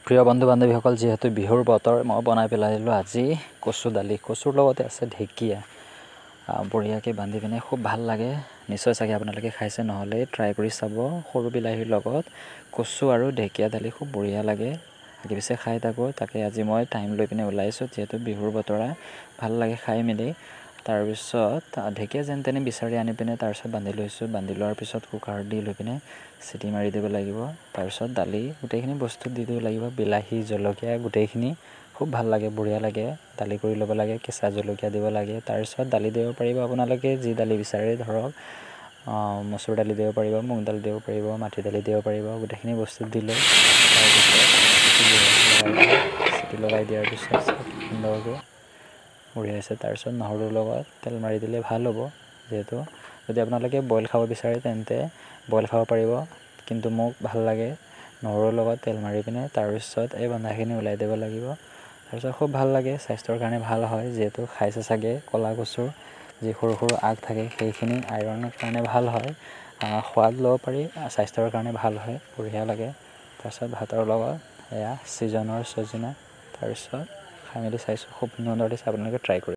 প্ৰিয় বন্ধু বান্ধৱীসকল, যিহেতু বিহুৰ বতৰ, মই বনাই পেলাইছিলোঁ আজি কচু দালি। কচুৰ লগতে আছে ঢেকীয়া, বঢ়িয়াকৈ বান্ধি পিনে খুব ভাল লাগে। নিশ্চয় চাগে আপোনালোকে খাইছে, নহ'লে ট্ৰাই কৰি চাব। সৰু বিলাহীৰ লগত কচু আৰু ঢেকীয়া দালি খুব বঢ়িয়া লাগে। আগে পিছে খাই থাকোঁ, তাকে আজি মই টাইম লৈ পিনে ওলাইছোঁ, যিহেতু বিহুৰ বতৰা ভাল লাগে খাই মেলি। তাৰপিছত ঢেকীয়া যেন তেনে বিচাৰি আনি পিনে তাৰপিছত বান্ধি লৈছোঁ। বান্ধি লোৱাৰ পিছত কুকাৰত দি লৈ পিনে চিটি মাৰি দিব লাগিব। তাৰপিছত দালি গোটেইখিনি বস্তু দি দিব লাগিব, বিলাহী জলকীয়া গোটেইখিনি খুব ভাল লাগে, বঢ়িয়া লাগে। দালি কৰি ল'ব লাগে, কেঁচা জলকীয়া দিব লাগে। তাৰপিছত দালি দিব পাৰিব আপোনালোকে, যি দালি বিচাৰে। ধৰক মচুৰ দালি দিব পাৰিব, মুগ দালি দিব পাৰিব, মাটি দালি দিব পাৰিব। গোটেইখিনি বস্তু দি লৈ চিটি লগাই দিয়াৰ পিছত সুন্দৰকৈ বঢ়িয়া হৈছে। তাৰপিছত নহৰুৰ লগত তেল মাৰি দিলে ভাল হ'ব। যিহেতু যদি আপোনালোকে বইল খাব বিচাৰে তেন্তে বইল খাব পাৰিব, কিন্তু মোক ভাল লাগে নহৰুৰ লগত তেল মাৰি পিনে তাৰপিছত এই বন্ধাখিনি ওলাই দিব লাগিব। তাৰপিছত খুব ভাল লাগে, স্বাস্থ্যৰ কাৰণে ভাল হয়। যিহেতু খাইছে চাগে, ক'লা কচুৰ যি সৰু সৰু আগ থাকে সেইখিনি আইৰণৰ কাৰণে ভাল হয়। সোৱাদ ল'ব পাৰি, স্বাস্থ্যৰ কাৰণে ভাল হয়, বঢ়িয়া লাগে। তাৰপিছত ভাতৰ লগত এয়া ছিজনৰ ছজিনা, তাৰপিছত খাই মেলি চাইছোঁ, খুব সুন্দৰ লাগিছে। আপোনালোকে ট্ৰাই কৰিব।